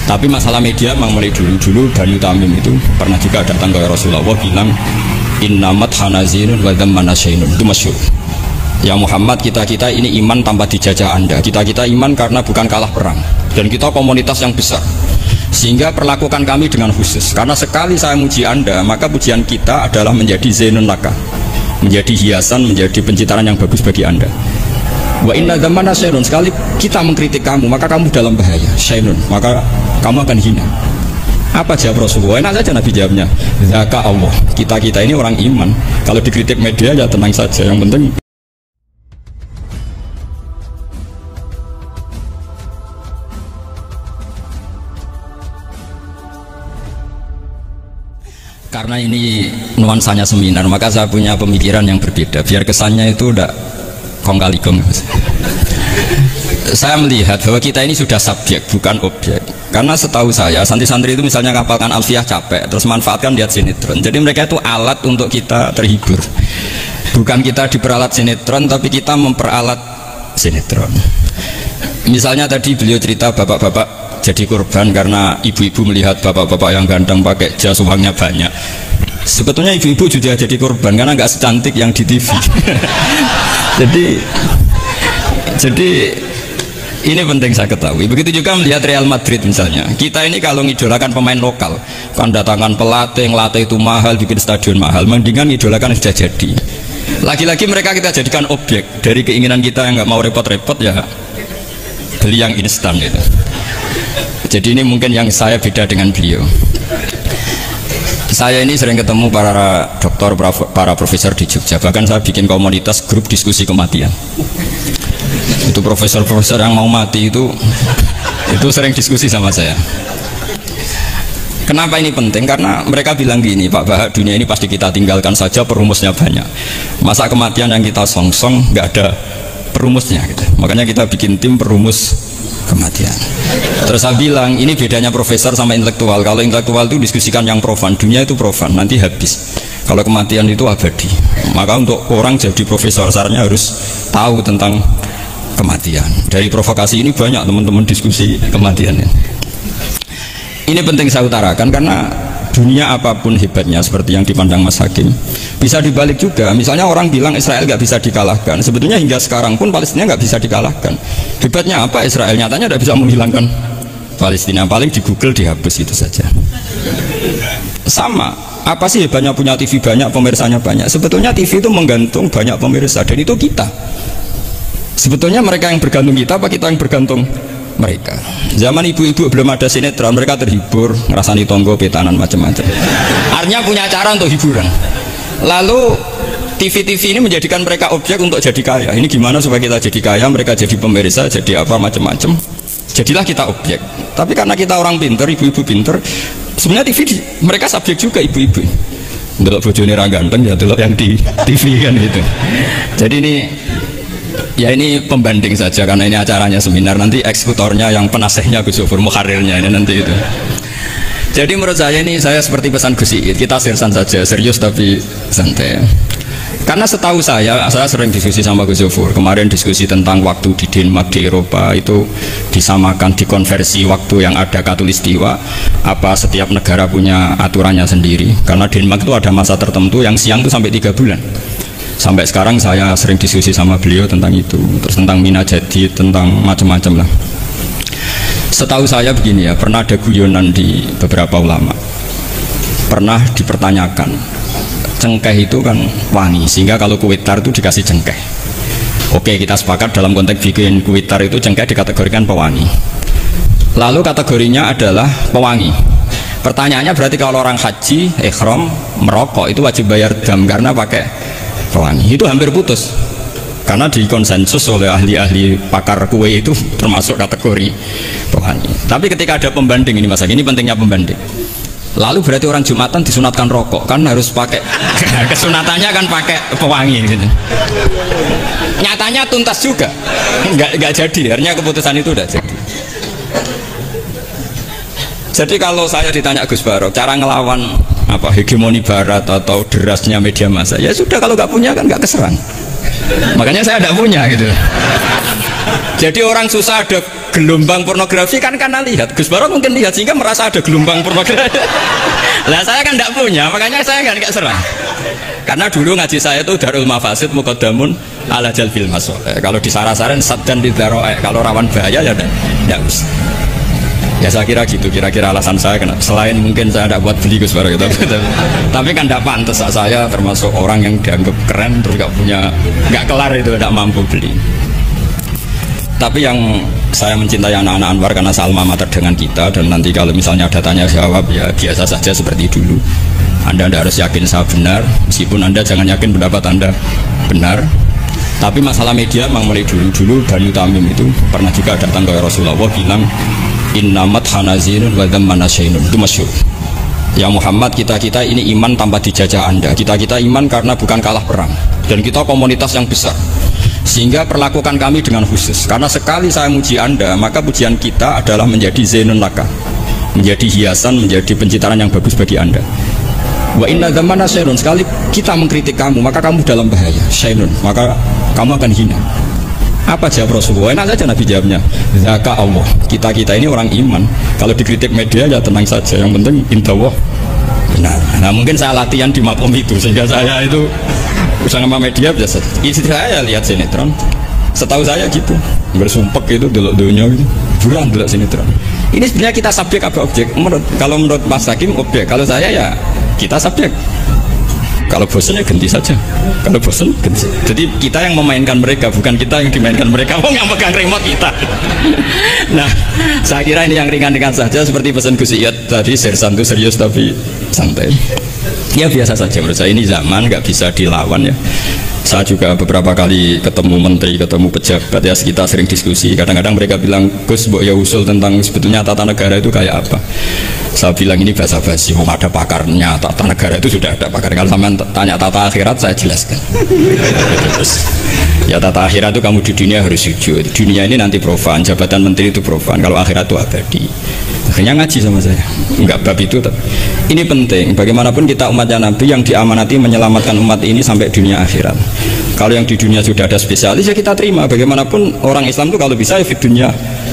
Tapi masalah media memang mulai dulu Banu Tamim itu pernah juga datang ke Rasulullah bilang innamat hanazinun wa dhamma nasyainun, itu masyhur. Ya Muhammad, kita ini iman tanpa dijajah Anda. Kita iman karena bukan kalah perang, dan kita komunitas yang besar, sehingga perlakukan kami dengan khusus. Karena sekali saya muji Anda, maka pujian kita adalah menjadi zainun laka, menjadi hiasan, menjadi pencitraan yang bagus bagi Anda. Wa inna dhamma nasyainun, sekali kita mengkritik kamu, maka kamu dalam bahaya. Syainun, maka kamu akan hina. Apa jawab Rasulullah? Enak saja Nabi jawabnya, zaka Allah. Kita ini orang iman. Kalau dikritik media ya tenang saja. Yang penting karena ini nuansanya seminar, maka saya punya pemikiran yang berbeda. Biar kesannya itu udah kong kali kong. Saya melihat bahwa kita ini sudah subjek, bukan objek. Karena setahu saya, santri-santri itu misalnya ngapalkan alfiah capek, terus manfaatkan lihat sinetron. Jadi mereka itu alat untuk kita terhibur. Bukan kita diperalat sinetron, tapi kita memperalat sinetron. Misalnya tadi beliau cerita bapak-bapak jadi korban karena ibu-ibu melihat bapak-bapak yang ganteng pakai jas uangnya banyak. Sebetulnya ibu-ibu juga jadi korban karena nggak secantik yang di TV. jadi ini penting saya ketahui. Begitu juga melihat Real Madrid misalnya. Kita ini kalau ngidolakan pemain lokal, kan datangkan pelatih, ngelatih itu mahal, bikin stadion mahal. Mendingan ngidolakan sudah jadi. Lagi-lagi mereka kita jadikan objek dari keinginan kita yang nggak mau repot-repot, ya beli yang instan gitu. Jadi ini mungkin yang saya beda dengan beliau. Saya ini sering ketemu para dokter, para profesor di Jogja. Bahkan saya bikin komunitas grup diskusi kematian. Itu profesor-profesor yang mau mati itu sering diskusi sama saya. Kenapa ini penting? Karena mereka bilang gini, Pak Bahak, dunia ini pasti kita tinggalkan saja, perumusnya banyak. Masa kematian yang kita songsong nggak ada perumusnya gitu. Makanya kita bikin tim perumus kematian. Terus saya bilang, ini bedanya profesor sama intelektual. Kalau intelektual itu diskusikan yang profan, dunia itu profan, nanti habis. Kalau kematian itu abadi. Maka untuk orang jadi profesor, sarannya harus tahu tentang kematian. Dari provokasi ini banyak teman-teman diskusi kematian. Ini penting saya utarakan karena dunia apapun hebatnya seperti yang dipandang Mas Hakim bisa dibalik juga. Misalnya orang bilang Israel nggak bisa dikalahkan, sebetulnya hingga sekarang pun Palestina nggak bisa dikalahkan. Hebatnya apa Israel? Nyatanya tidak bisa menghilangkan Palestina, paling di Google dihapus itu saja. Sama, apa sih hebatnya punya TV banyak, pemirsanya banyak? Sebetulnya TV itu menggantung banyak pemirsa, dan itu kita. Sebetulnya mereka yang bergantung kita, apa kita yang bergantung mereka? Zaman ibu-ibu belum ada sinetron, mereka terhibur, ngerasani tonggo, petanan, macam-macam. Artinya punya cara untuk hiburan. Lalu TV-TV ini menjadikan mereka objek untuk jadi kaya. Ini gimana supaya kita jadi kaya, mereka jadi pemirsa, jadi apa, macam-macam. Jadilah kita objek. Tapi karena kita orang pinter, ibu-ibu pinter, sebenarnya TV mereka subjek juga, ibu-ibu. Delok bojone ra ganteng ya delok yang di TV kan gitu. Jadi ini ya ini pembanding saja karena ini acaranya seminar, nanti eksekutornya yang penasehnya Gus Zofur, muharirnya ini nanti itu. Jadi menurut saya ini saya seperti pesan Gus Iid, kita seriusan saja, serius tapi santai. Karena setahu saya sering diskusi sama Gus Zofur. Kemarin diskusi tentang waktu di Denmark, di Eropa itu disamakan, dikonversi waktu yang ada katulistiwa. Apa setiap negara punya aturannya sendiri? Karena Denmark itu ada masa tertentu yang siang itu sampai 3 bulan. Sampai sekarang saya sering diskusi sama beliau tentang itu, terus tentang Mina Jadid, tentang macam-macam lah. Setahu saya begini ya, pernah ada guyonan di beberapa ulama, pernah dipertanyakan, cengkeh itu kan wangi, sehingga kalau kuitar itu dikasih cengkeh. Oke, kita sepakat dalam konteks bikin kuitar itu cengkeh dikategorikan pewangi. Lalu kategorinya adalah pewangi. Pertanyaannya berarti kalau orang haji, ikhram, merokok itu wajib bayar dam karena pakai pewangi. Itu hampir putus karena dikonsensus oleh ahli-ahli pakar kue itu termasuk kategori pewangi. Tapi ketika ada pembanding ini Mas, ini pentingnya pembanding. Lalu berarti orang Jumatan disunatkan rokok kan harus pakai kesunatannya kan pakai pewangi gitu. Nyatanya tuntas juga nggak jadi, akhirnya keputusan itu udah jadi. Jadi kalau saya ditanya Gus Barok cara ngelawan apa hegemoni barat atau derasnya media massa, ya sudah, kalau nggak punya kan nggak keserang. Makanya saya tidak punya gitu. Jadi orang susah ada gelombang pornografi kan karena lihat. Gus Barat mungkin lihat sehingga merasa ada gelombang pornografi. Lah saya kan tidak punya, makanya saya nggak serang. Karena dulu ngaji saya itu Darul Mafasid Muqaddamun ala Jalbil Masoleh. Kalau disara-saran sad dan didaroe, kalau rawan bahaya ya tidak usah. Ya saya kira gitu, kira-kira alasan saya kenapa. Selain mungkin saya tidak buat beli Gus Barat gitu. Tapi kan tidak pantas, saya termasuk orang yang dianggap keren terus nggak kelar itu, tidak mampu beli. Tapi yang saya mencintai anak-anak Anwar karena salma mater dengan kita, dan nanti kalau misalnya ada tanya jawab ya biasa saja seperti dulu. Anda tidak harus yakin saya benar, meskipun Anda jangan yakin pendapat Anda benar. Tapi masalah media memang mulai dulu Banu Tamim itu pernah juga datang ke Rasulullah bilang innamat hanazinun wa dhammanasyainun, itu masyhur. Ya Muhammad, kita ini iman tanpa dijajah Anda. Kita iman karena bukan kalah perang, dan kita komunitas yang besar, sehingga perlakukan kami dengan khusus. Karena sekali saya muji Anda, maka pujian kita adalah menjadi zainun laka, menjadi hiasan, menjadi pencitraan yang bagus bagi Anda. Wa inna dzamana syairun, sekali kita mengkritik kamu maka kamu dalam bahaya, syairun, maka kamu akan hina. Apa jawab Rasulullah? Enak saja Nabi jawabnya, zaka Allah, kita ini orang iman, kalau dikritik media ya tenang saja, yang penting intawah. Nah mungkin saya latihan di makom itu, sehingga saya itu bersama media biasa. Istri saya lihat sinetron, setahu saya gitu, bersumpek itu delok dunia gitu, bulan delok sinetron. Ini sebenarnya kita subjek apa objek? Kalau menurut Mas Hakim objek, kalau saya ya kita subjek. Kalau bosan ya ganti saja. Kalau bosan ganti. Jadi kita yang memainkan mereka, bukan kita yang dimainkan mereka. Oh, yang pegang remote kita. Nah, saya kira ini yang ringan-ringan saja, seperti pesan Gus Iyad tadi, sersan itu serius tapi santai. Ya biasa saja menurut saya, ini zaman nggak bisa dilawan ya. Saya juga beberapa kali ketemu menteri, ketemu pejabat ya, kita sering diskusi. Kadang-kadang mereka bilang, Gus, mbok ya usul tentang sebetulnya tata negara itu kayak apa. Saya bilang ini basa-basi, ada pakarnya. Tata negara itu sudah ada pakar. Kalau sampai tanya tata akhirat, saya jelaskan. Terus, ya tata akhirat itu kamu di dunia harus sujud. Dunia ini nanti profan, jabatan menteri itu profan. Kalau akhirat itu abadi. Akhirnya ngaji sama saya. Enggak bab itu. Ini penting. Bagaimanapun kita umatnya Nabi yang diamanati menyelamatkan umat ini sampai dunia akhirat. Kalau yang di dunia sudah ada spesialis ya kita terima. Bagaimanapun orang Islam itu kalau bisa ya di dunia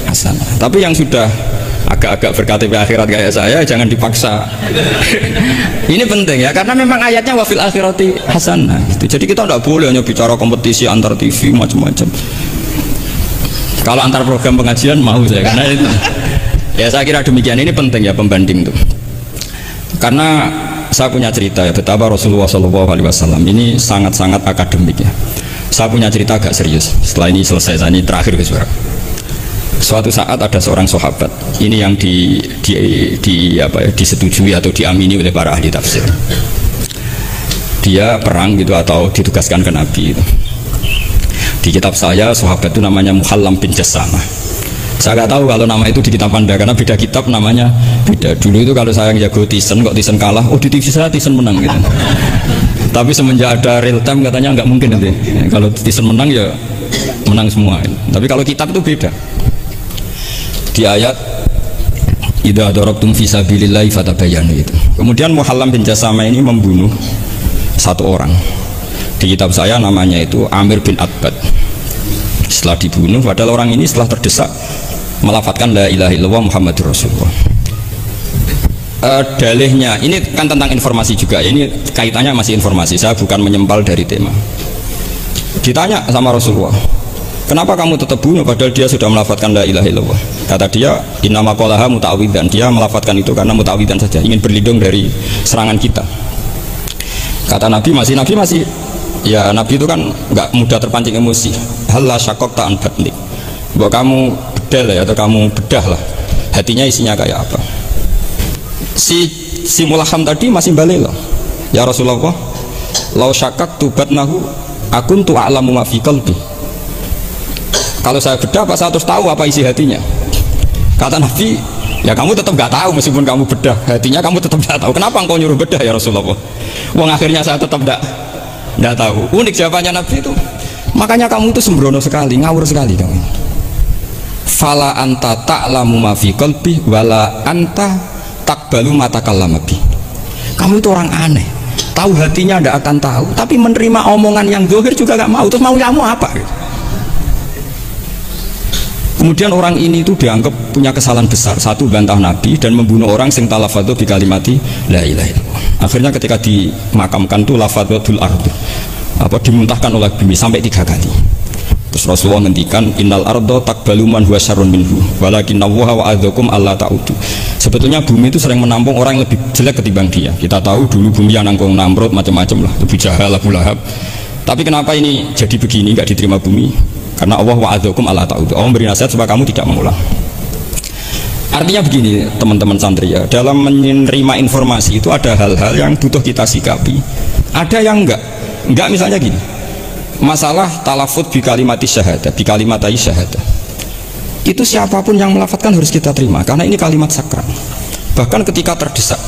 hasanah. Tapi yang sudah agak-agak berKTP akhirat kayak saya jangan dipaksa. Ini penting ya, karena memang ayatnya wafil akhirati hasanah gitu. Jadi kita tidak boleh hanya bicara kompetisi antar TV macam-macam. Kalau antar program pengajian mau saya, karena itu ya saya kira demikian. Ini penting ya pembanding tuh, karena saya punya cerita ya betapa Rasulullah SAW ini sangat-sangat akademik ya. Saya punya cerita agak serius. Setelah ini selesai, saya ini terakhir ke suara. Suatu saat ada seorang sahabat, ini yang disetujui atau diamini oleh para ahli tafsir. Dia perang gitu atau ditugaskan ke Nabi gitu. Di kitab saya sahabat itu namanya Muhallam bin Jassamah. Saya nggak tahu kalau nama itu di kitab Anda karena beda kitab namanya beda. Dulu itu kalau saya jago Tyson, kok Tyson kalah, oh di TV saya Tyson menang gitu. Tapi semenjak ada real time katanya nggak mungkin nanti. Kalau Tyson menang ya menang semua. Tapi kalau kitab itu beda. Di ayat idza darabtum fi sabilillahi fatabayyanu itu. Kemudian Muhallam bin Jassamah ini membunuh satu orang. Di kitab saya namanya itu Amir bin Abbad. Setelah dibunuh, padahal orang ini setelah terdesak melafadzkan la ilaha illallah Muhammadur Rasulullah. Dalihnya ini kan tentang informasi juga. Ini kaitannya masih informasi. Saya bukan menyempal dari tema. Ditanya sama Rasulullah, kenapa kamu tetap bunuh padahal dia sudah melafadzkan la ilaha illallah? Kata dia, innama qalaha muta'awidzan. Dia melafadzkan itu karena muta'awidzan saja, ingin berlindung dari serangan kita. Kata Nabi masih ya Nabi itu kan nggak mudah terpancing emosi. Halla syaqaqta an batnik. Bahwa kamu bedal ya, atau kamu bedah lah hatinya isinya kayak apa. Si Mulaham tadi masih balik loh. Ya Rasulullah, lau syaqaqtu batnahu akuntu a'lamu ma fi qalbi. Kalau saya bedah, apa saya harus tahu apa isi hatinya? Kata Nabi, ya kamu tetap nggak tahu meskipun kamu bedah hatinya, kamu tetap nggak tahu. Kenapa engkau nyuruh bedah ya Rasulullah? Wong akhirnya saya tetap nggak tahu. Unik jawabannya Nabi itu. Makanya kamu itu sembrono sekali, ngawur sekali kamu. Fala anta ta'lamu ma fi qalbi wala anta taqbalu ma takallama bi. Kamu itu orang aneh. Tahu hatinya ndak akan tahu, tapi menerima omongan yang zahir juga nggak mau. Terus mau kamu apa? Kemudian orang ini itu dianggap punya kesalahan besar. Satu, bantah Nabi dan membunuh orang sing talafadhu bi kalimati la ilaha illallah. Akhirnya ketika dimakamkan tuh lafadhul ardh, dimuntahkan oleh bumi sampai 3 kali. Terus Rasulullah ngendikan innal ardo takbalu man huwa syarrun minhu walakinnallaha wa'adzakum alla ta'udu. Sebetulnya bumi itu sering menampung orang yang lebih jelek ketimbang dia. Kita tahu dulu bumi yang nanggung Namrud macam-macam lah, Abu Jahal, Abu Lahab. Tapi kenapa ini jadi begini, enggak diterima bumi? Karena Allah wa'adzakum alla ta'udu. Allah memberi nasihat supaya kamu tidak mengulang. Artinya begini teman-teman santri ya, dalam menerima informasi itu ada hal-hal yang butuh kita sikapi, ada yang enggak misalnya gini, masalah talafut bi kalimati syahadah, bi kalimatai syahadah, itu siapapun yang melafadzkan harus kita terima karena ini kalimat sakral. Bahkan ketika terdesak,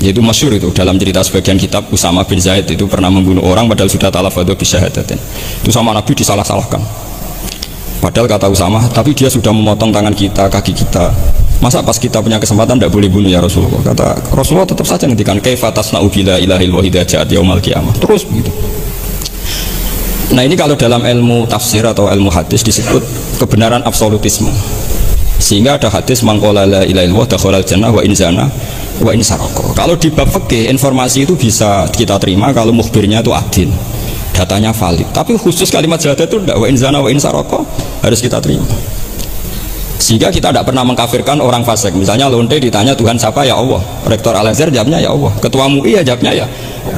yaitu masyhur itu dalam cerita sebagian kitab, Usama bin Zaid itu pernah membunuh orang padahal sudah talafadhu bi syahadatin, itu sama Nabi disalah-salahkan. Padahal kata Usama, tapi dia sudah memotong tangan kita, kaki kita. Masa pas kita punya kesempatan tidak boleh bunuh ya Rasulullah? Kata Rasulullah tetap saja ngendikan kaifa tasna'u bila ilaha illallah idza ja'at yaumul qiyamah. Terus begitu. Nah ini kalau dalam ilmu tafsir atau ilmu hadis disebut kebenaran absolutisme. Sehingga ada hadis mangqala la ilaha illallah dakhalal jannah wa in zana wa in sarqa. Kalau di bab fikih informasi itu bisa kita terima kalau mukhbirnya itu adil, datanya valid. Tapi khusus kalimat syahadat itu tidak, wa in zana wa in sarqa harus kita terima. Sehingga kita tidak pernah mengkafirkan orang fasik. Misalnya lonte ditanya Tuhan siapa, ya Allah. Rektor Al-Azhar jawabnya ya Allah. Ketua MUI ya jawabnya ya.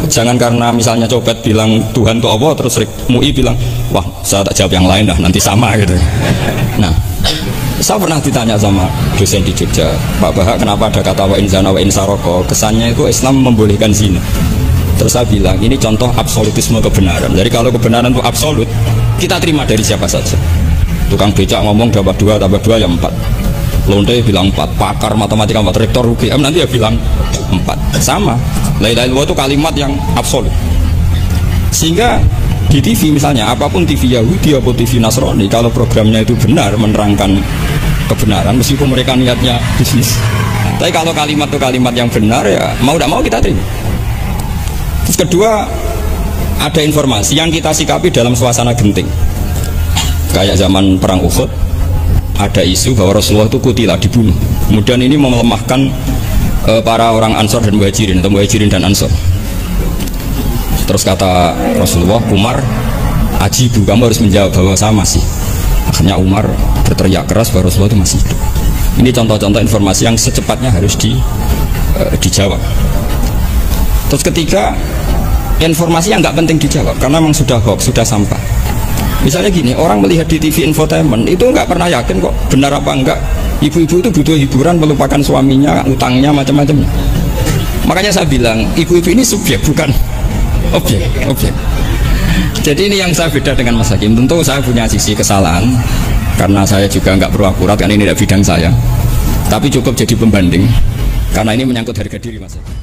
Jangan karena misalnya copet bilang Tuhan itu Allah, terus MUI bilang wah saya tak jawab yang lain dah, nanti sama gitu. Nah, saya pernah ditanya sama dosen di Jogja, Pak Bahak, kenapa ada kata wa in zana wa in sarqa? Kesannya itu Islam membolehkan zina. Terus saya bilang ini contoh absolutisme kebenaran. Jadi kalau kebenaran itu absolut, kita terima dari siapa saja. Tukang becak ngomong dapat 2 tambah 2 ya 4, lonte bilang 4, pakar matematika 4, rektor UGM nanti ya bilang 4, sama. La ilaha illallah itu kalimat yang absolut. Sehingga di TV misalnya, apapun TV Yahudi atau TV Nasrani, kalau programnya itu benar menerangkan kebenaran, meskipun mereka niatnya bisnis, tapi kalau kalimat itu kalimat yang benar ya mau tidak mau kita terima. Terus kedua, ada informasi yang kita sikapi dalam suasana genting. Kayak zaman perang Uhud, ada isu bahwa Rasulullah itu kutilah, dibunuh. Kemudian ini melemahkan para orang Ansor dan Muhajirin atau Muhajirin dan Ansor. Terus kata Rasulullah, Umar, ajibu, kamu harus menjawab bahwa saya masih. Akhirnya Umar berteriak keras bahwa Rasulullah itu masih hidup. Ini contoh-contoh informasi yang secepatnya harus dijawab. Terus ketiga, informasi yang nggak penting dijawab karena memang sudah hoax, sudah sampah. Misalnya gini, orang melihat di TV infotainment itu nggak pernah yakin kok benar apa enggak. Ibu-ibu itu butuh hiburan, melupakan suaminya, utangnya, macam-macam. Makanya saya bilang, ibu-ibu ini subjek bukan objek. Jadi ini yang saya beda dengan Mas Hakim. Tentu saya punya sisi kesalahan karena saya juga nggak perlu akurat, karena ini tidak bidang saya. Tapi cukup jadi pembanding karena ini menyangkut harga diri Mas Hakim.